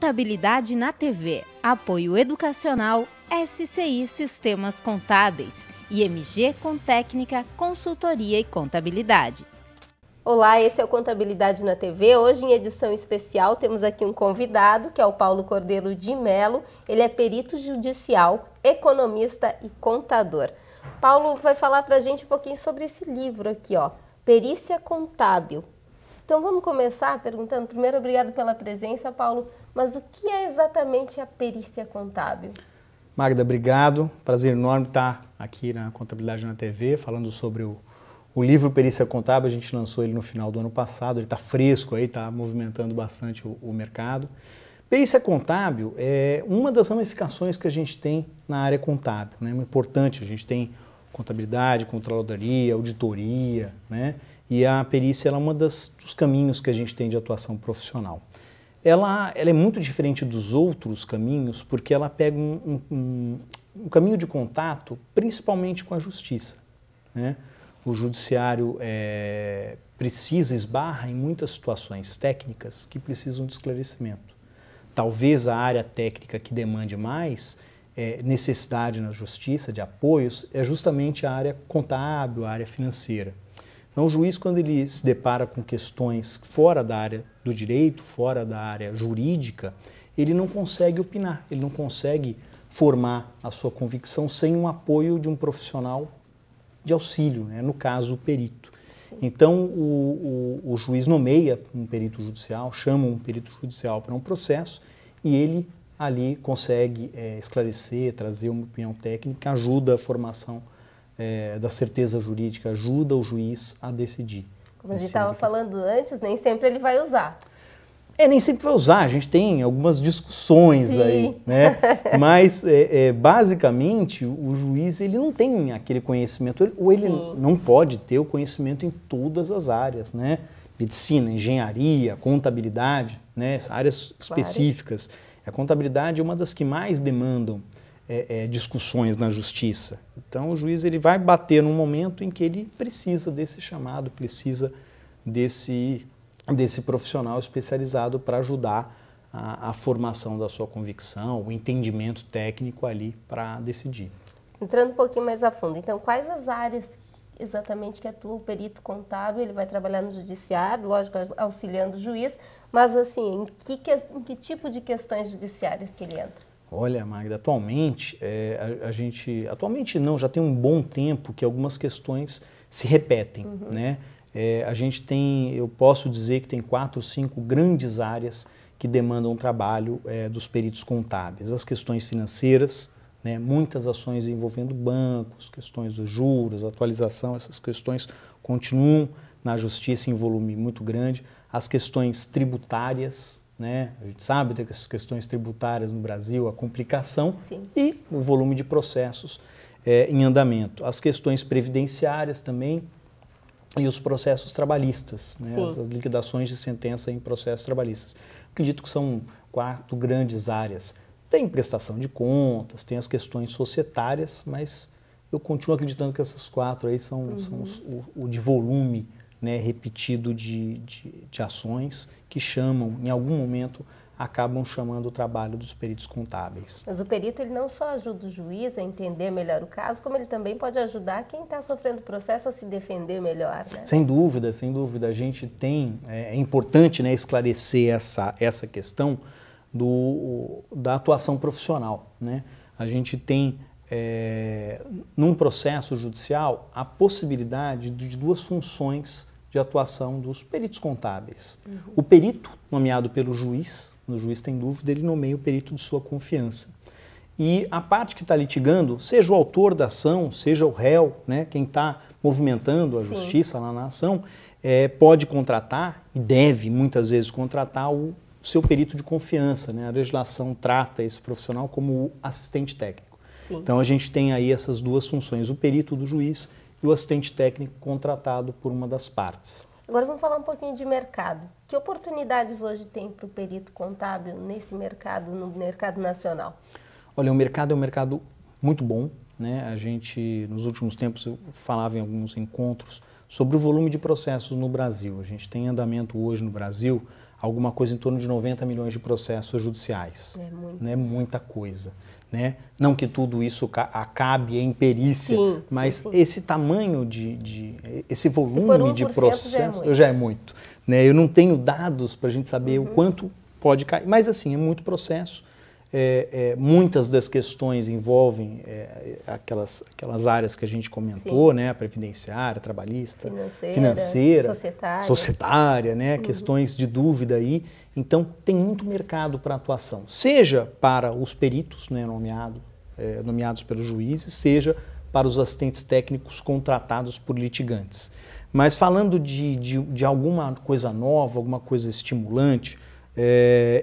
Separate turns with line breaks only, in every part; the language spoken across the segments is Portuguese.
Contabilidade na TV. Apoio educacional SCI Sistemas Contábeis. IMG com Técnica, Consultoria e Contabilidade.
Olá, esse é o Contabilidade na TV. Hoje, em edição especial, temos aqui um convidado, que é o Paulo Cordeiro de Mello. Ele é perito judicial, economista e contador. Paulo vai falar para a gente um pouquinho sobre esse livro aqui, ó, Perícia Contábil. Então vamos começar perguntando, primeiro, obrigado pela presença, Paulo, mas o que é exatamente a perícia contábil?
Magda, obrigado. Prazer enorme estar aqui na Contabilidade na TV, falando sobre o livro Perícia Contábil. A gente lançou ele no final do ano passado, ele está fresco aí, está movimentando bastante o mercado. Perícia Contábil é uma das ramificações que a gente tem na área contábil, né? Muito importante, a gente tem contabilidade, controladoria, auditoria, né? E a perícia ela é um dos caminhos que a gente tem de atuação profissional. Ela é muito diferente dos outros caminhos porque ela pega um caminho de contato principalmente com a justiça, né? O judiciário esbarra em muitas situações técnicas que precisam de esclarecimento. Talvez a área técnica que demande mais necessidade na justiça de apoios é justamente a área contábil, a área financeira. Então, o juiz, quando ele se depara com questões fora da área do direito, fora da área jurídica, ele não consegue opinar, ele não consegue formar a sua convicção sem um apoio de um profissional de auxílio, né? No caso, o perito. Sim. Então, o juiz nomeia um perito judicial, chama um perito judicial para um processo e ele ali consegue esclarecer, trazer uma opinião técnica, ajuda a formação da certeza jurídica, ajuda o juiz a decidir.
Como a gente estava falando antes, nem sempre ele vai usar.
Nem sempre vai usar, a gente tem algumas discussões Sim. aí, né? Mas, basicamente, o juiz ele não tem aquele conhecimento, ou ele Sim. não pode ter o conhecimento em todas as áreas, né? Medicina, engenharia, contabilidade, né? Áreas específicas. Claro. A contabilidade é uma das que mais demandam discussões na justiça. Então, o juiz ele vai bater num momento em que ele precisa desse chamado, precisa desse profissional especializado para ajudar a formação da sua convicção, o entendimento técnico ali para decidir.
Entrando um pouquinho mais a fundo, então quais as áreas exatamente que atua o perito contábil? Ele vai trabalhar no judiciário, lógico, auxiliando o juiz, mas assim, em que tipo de questões judiciárias que ele entra?
Olha, Magda, atualmente, atualmente não, já tem um bom tempo que algumas questões se repetem, né? A gente tem, eu posso dizer que tem 4 ou 5 grandes áreas que demandam trabalho dos peritos contábeis. As questões financeiras, né, muitas ações envolvendo bancos, questões dos juros, atualização, essas questões continuam na justiça em volume muito grande. As questões tributárias, né, a gente sabe das questões tributárias no Brasil, a complicação Sim. e o volume de processos em andamento. As questões previdenciárias também, e os processos trabalhistas, né? As liquidações de sentença em processos trabalhistas. Acredito que são 4 grandes áreas. Tem prestação de contas, tem as questões societárias, mas eu continuo acreditando que essas 4 aí são o de volume, né, repetido de ações que chamam, em algum momento, acabam chamando o trabalho dos peritos contábeis.
Mas o perito ele não só ajuda o juiz a entender melhor o caso, como ele também pode ajudar quem está sofrendo o processo a se defender melhor, né?
Sem dúvida, sem dúvida. A gente tem, é importante, né, esclarecer essa questão da atuação profissional, né? A gente tem, num processo judicial, a possibilidade de 2 funções de atuação dos peritos contábeis. O perito, nomeado pelo juiz, quando o juiz tem dúvida, ele nomeia o perito de sua confiança. E a parte que está litigando, seja o autor da ação, seja o réu, né, quem está movimentando a justiça lá na ação, pode contratar, e deve muitas vezes contratar, o seu perito de confiança, né? A legislação trata esse profissional como o assistente técnico. Sim. Então a gente tem aí essas 2 funções, o perito do juiz e o assistente técnico contratado por uma das partes.
Agora vamos falar um pouquinho de mercado. Que oportunidades hoje tem para o perito contábil nesse mercado, no mercado nacional?
Olha, o mercado é um mercado muito bom, né? A gente, nos últimos tempos, eu falava em alguns encontros sobre o volume de processos no Brasil. A gente tem em andamento hoje no Brasil alguma coisa em torno de 90 milhões de processos judiciais. É muita coisa. Né? Não que tudo isso acabe em perícia, mas esse tamanho esse volume de processos já é muito. Né? Eu não tenho dados para a gente saber o quanto pode cair, mas assim, é muito processo. Muitas das questões envolvem aquelas áreas que a gente comentou, né? A previdenciária, trabalhista, financeira societária, né? Questões de dúvida aí. Então, tem muito mercado para atuação, seja para os peritos, né, nomeados pelos juízes, seja para os assistentes técnicos contratados por litigantes. Mas falando de alguma coisa nova, alguma coisa estimulante,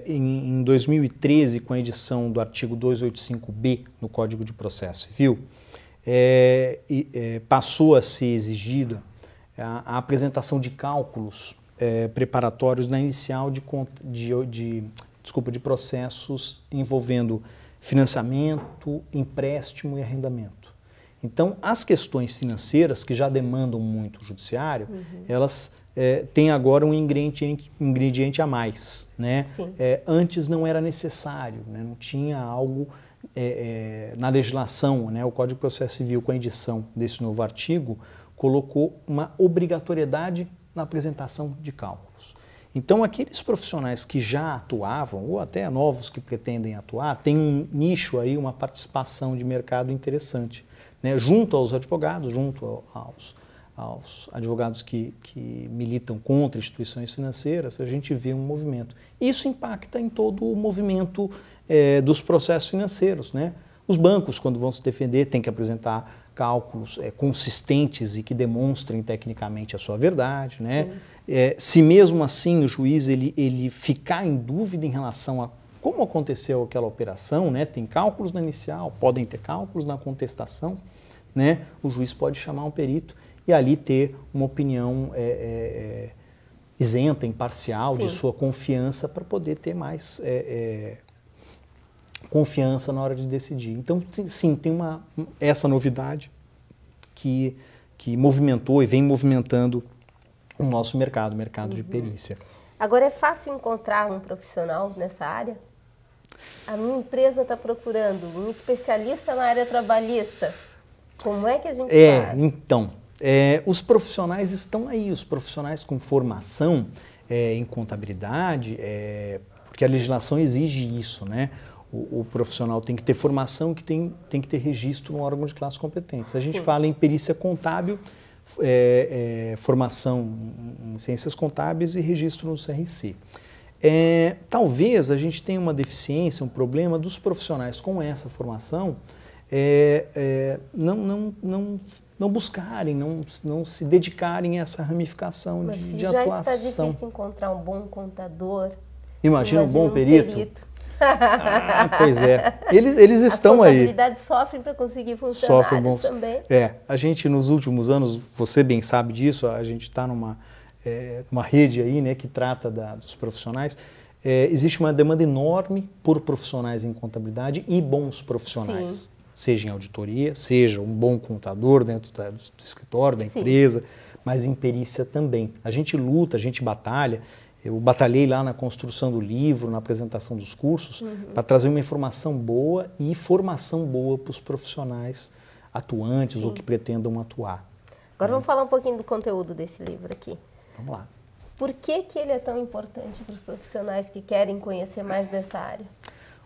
em 2013, com a edição do artigo 285B no Código de Processo Civil, passou a ser exigida a apresentação de cálculos preparatórios na inicial de processos envolvendo financiamento, empréstimo e arrendamento. Então, as questões financeiras, que já demandam muito o judiciário, elas têm agora um ingrediente a mais. Né? Antes não era necessário, né? Não tinha algo na legislação, né? O Código de Processo Civil, com a edição desse novo artigo, colocou uma obrigatoriedade na apresentação de cálculos. Então, aqueles profissionais que já atuavam, ou até novos que pretendem atuar, tem um nicho aí, uma participação de mercado interessante. Né? Junto aos advogados, junto aos advogados que militam contra instituições financeiras, a gente vê um movimento. Isso impacta em todo o movimento dos processos financeiros. Né? Os bancos, quando vão se defender, têm que apresentar cálculos consistentes e que demonstrem tecnicamente a sua verdade. Né? Se mesmo assim o juiz ele ficar em dúvida em relação a como aconteceu aquela operação, né? Tem cálculos na inicial, podem ter cálculos na contestação, né? O juiz pode chamar um perito e ali ter uma opinião isenta, imparcial, de sua confiança, para poder ter mais confiança na hora de decidir. Então, sim, tem essa novidade que movimentou e vem movimentando o nosso mercado de perícia.
Agora, é fácil encontrar um profissional nessa área? A minha empresa está procurando um especialista na área trabalhista. Como é que a gente faz?
Então, os profissionais estão aí, os profissionais com formação em contabilidade, porque a legislação exige isso, né? O profissional tem que ter formação, que tem que ter registro no órgão de classe competente. Se a gente fala em perícia contábil, formação em ciências contábeis e registro no CRC. Talvez a gente tenha uma deficiência, um problema dos profissionais com essa formação não buscarem, não se dedicarem a essa ramificação de atuação.
Mas já está difícil encontrar um bom contador.
Imagina um bom perito. Pois é, eles estão aí. A
contabilidade sofre para conseguir funcionar também.
A gente nos últimos anos, você bem sabe disso, a gente está numa rede aí, né, que trata dos profissionais. Existe uma demanda enorme por profissionais em contabilidade e bons profissionais, seja em auditoria, seja um bom contador dentro do escritório, da empresa, mas em perícia também. A gente luta, a gente batalha. Eu batalhei lá na construção do livro, na apresentação dos cursos, para trazer uma informação boa e formação boa para os profissionais atuantes ou que pretendam atuar.
Agora vamos falar um pouquinho do conteúdo desse livro aqui.
Vamos lá.
Por que ele é tão importante para os profissionais que querem conhecer mais dessa área?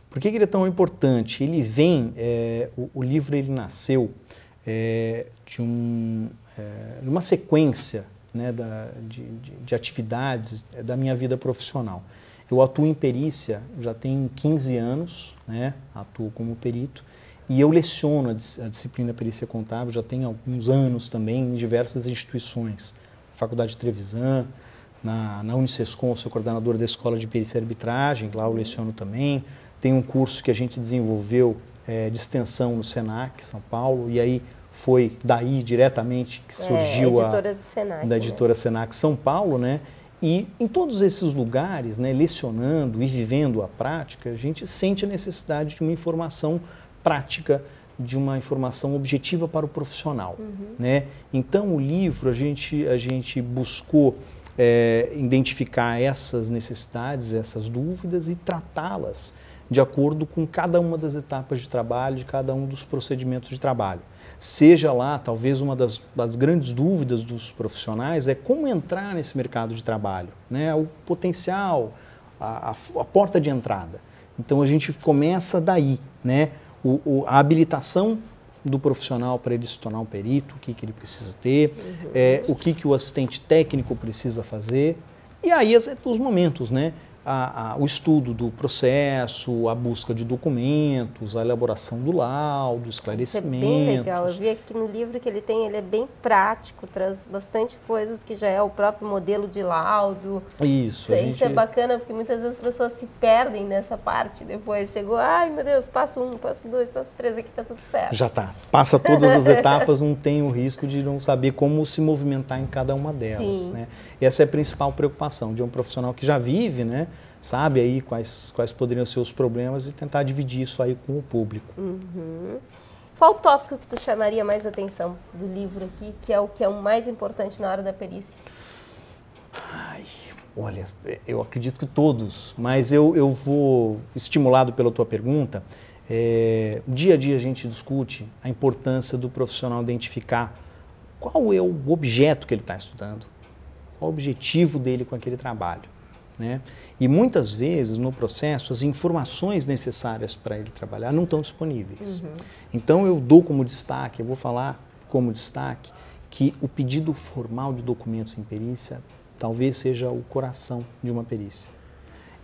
Por que ele é tão importante? Ele vem, o livro ele nasceu de uma sequência, né, de atividades da minha vida profissional. Eu atuo em perícia já tem 15 anos, né, atuo como perito, e eu leciono a disciplina perícia contábil já tem alguns anos também em diversas instituições. Na Faculdade de Trevisan, na Unicescom, eu sou coordenador da Escola de Perícia e Arbitragem, lá eu leciono também. Tem um curso que a gente desenvolveu de extensão no Senac, São Paulo, e aí foi daí diretamente que surgiu da editora Senac São Paulo, né? E em todos esses lugares, né, lecionando e vivendo a prática, a gente sente a necessidade de uma informação prática, de uma informação objetiva para o profissional, né? Então o livro a gente buscou identificar essas necessidades, essas dúvidas e tratá-las de acordo com cada uma das etapas de trabalho, de cada um dos procedimentos de trabalho. Seja lá, talvez uma das grandes dúvidas dos profissionais é como entrar nesse mercado de trabalho, né? O potencial, a porta de entrada. Então a gente começa daí, né? A habilitação do profissional para ele se tornar um perito, o que ele precisa ter, o que o assistente técnico precisa fazer, e aí os momentos, né? O estudo do processo, a busca de documentos, a elaboração do laudo, esclarecimentos.
Isso é bem legal. Eu vi aqui no livro que ele é bem prático, traz bastante coisas que já é o próprio modelo de laudo.
Isso.
Isso é bacana, porque muitas vezes as pessoas se perdem nessa parte. Depois chegou, ai meu Deus, passo 1, passo 2, passo 3, aqui está tudo certo.
Já está. Passa todas as etapas, não tem o risco de não saber como se movimentar em cada uma delas. Né? Essa é a principal preocupação de um profissional que já vive, né? Sabe aí quais poderiam ser os problemas e tentar dividir isso aí com o público.
Qual o tópico que tu chamaria mais atenção do livro aqui, que é o mais importante na hora da perícia?
Olha, eu acredito que todos, mas eu vou, estimulado pela tua pergunta, dia a dia a gente discute a importância do profissional identificar qual é o objeto que ele está estudando, qual o objetivo dele com aquele trabalho. Né? E muitas vezes no processo as informações necessárias para ele trabalhar não estão disponíveis. Então eu dou como destaque, eu vou falar como destaque, que o pedido formal de documentos em perícia talvez seja o coração de uma perícia.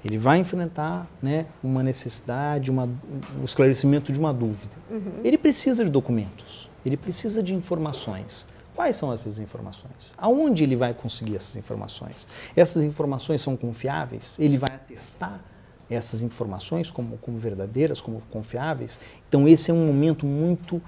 Ele vai enfrentar, né, uma necessidade, o esclarecimento de uma dúvida. Ele precisa de documentos, ele precisa de informações. Quais são essas informações? Aonde ele vai conseguir essas informações? Essas informações são confiáveis? Ele vai atestar essas informações como verdadeiras, como confiáveis? Então esse é um momento muito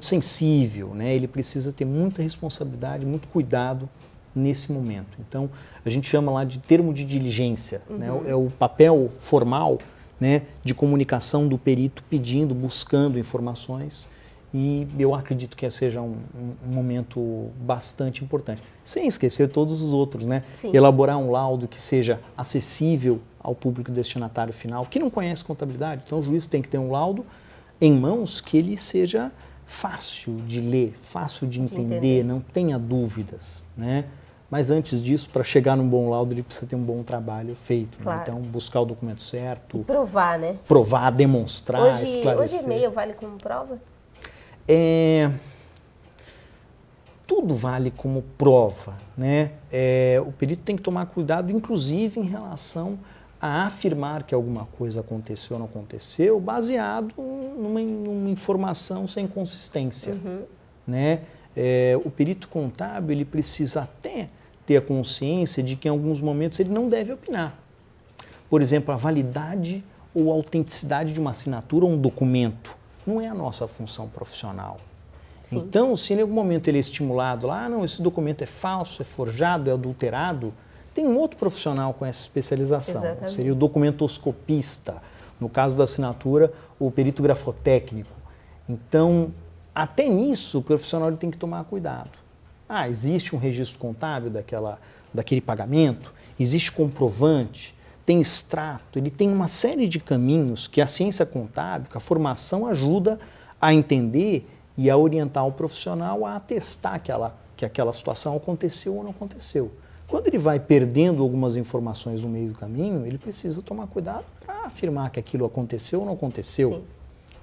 sensível, né? Ele precisa ter muita responsabilidade, muito cuidado nesse momento. Então a gente chama lá de termo de diligência, né? É o papel formal, né, de comunicação do perito pedindo, buscando informações. E eu acredito que seja um momento bastante importante. Sem esquecer todos os outros, né? Elaborar um laudo que seja acessível ao público destinatário final, que não conhece contabilidade. Então o juiz tem que ter um laudo em mãos que ele seja fácil de ler, fácil de entender, não tenha dúvidas, né? Mas antes disso, para chegar num bom laudo, ele precisa ter um bom trabalho feito. Né? Então, buscar o documento certo.
E provar, né?
Provar, demonstrar, esclarecer.
Hoje e-mail vale como prova?
Tudo vale como prova, né? O perito tem que tomar cuidado, inclusive em relação a afirmar que alguma coisa aconteceu ou não aconteceu, baseado numa informação sem consistência, né? O perito contábil ele precisa até ter a consciência de que em alguns momentos ele não deve opinar. Por exemplo, a validade ou a autenticidade de uma assinatura ou um documento não é a nossa função profissional. Então, se em algum momento ele é estimulado lá, não, esse documento é falso, é forjado, é adulterado, tem um outro profissional com essa especialização.
Exatamente.
Seria o documentoscopista, no caso da assinatura, o perito grafotécnico. Então, até nisso, o profissional ele tem que tomar cuidado. Existe um registro contábil daquele pagamento, existe comprovante, tem extrato, ele tem uma série de caminhos que a ciência contábil, a formação ajuda a entender e a orientar o profissional a atestar que aquela situação aconteceu ou não aconteceu. Quando ele vai perdendo algumas informações no meio do caminho, ele precisa tomar cuidado para afirmar que aquilo aconteceu ou não aconteceu.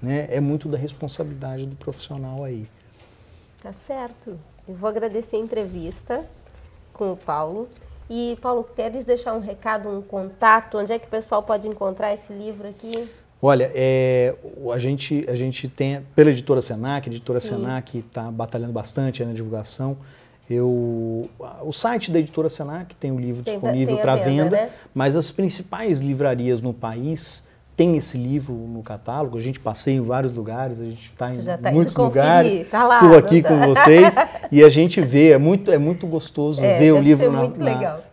Né? É muito da responsabilidade do profissional aí.
Tá certo. Eu vou agradecer a entrevista com o Paulo. E, Paulo, queres deixar um recado, um contato? Onde é que o pessoal pode encontrar esse livro aqui?
Olha, a gente tem, pela editora Senac, a editora Senac está batalhando bastante na divulgação. O site da editora Senac tem o livro disponível para venda, né? Mas as principais livrarias no país têm esse livro no catálogo. A gente passeia em vários lugares, a gente está em muitos lugares. Estou aqui com vocês e a gente vê, é muito gostoso ver o livro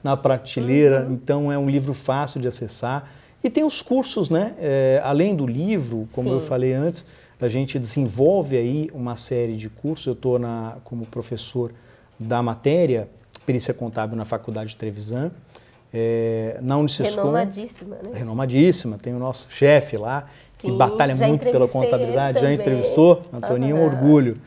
na prateleira. Então é um livro fácil de acessar. E tem os cursos, né? Além do livro, como eu falei antes, a gente desenvolve aí uma série de cursos. Eu estou como professor da matéria perícia contábil na Faculdade de Trevisan. Na Unisescom.
Renomadíssima, né?
Renomadíssima, tem o nosso chefe lá, que batalha muito pela contabilidade. Já entrevistou? Antoninho, é um orgulho.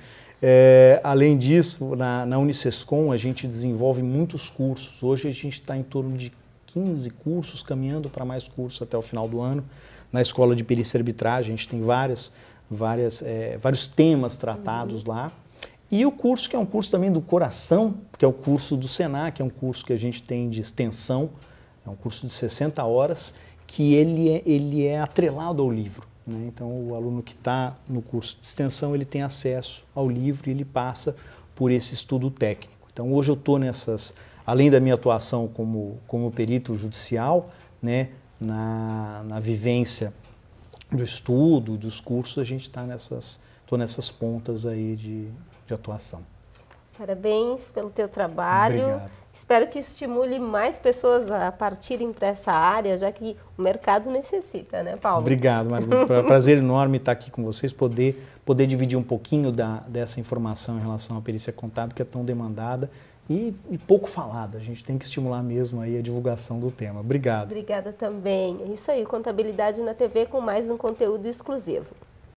Além disso, na Unisescom a gente desenvolve muitos cursos. Hoje a gente está em torno de 15 cursos, caminhando para mais cursos até o final do ano. Na Escola de Perícia e Arbitragem a gente tem vários temas tratados lá. E o curso, que é um curso também do coração, que é o curso do Senac, que é um curso que a gente tem de extensão, é um curso de 60 horas, que ele é atrelado ao livro, né? Então, o aluno que está no curso de extensão, ele tem acesso ao livro e ele passa por esse estudo técnico. Então, hoje eu estou além da minha atuação como perito judicial, né, na vivência do estudo, dos cursos, a gente está estou nessas pontas aí de atuação.
Parabéns pelo teu trabalho.
Obrigado.
Espero que estimule mais pessoas a partirem para essa área, já que o mercado necessita, né, Paulo?
Obrigado, Margarida. Prazer enorme estar aqui com vocês, poder dividir um pouquinho dessa informação em relação à perícia contábil, que é tão demandada e pouco falada. A gente tem que estimular mesmo aí a divulgação do tema. Obrigado.
Obrigada também. É isso aí, Contabilidade na TV com mais um conteúdo exclusivo.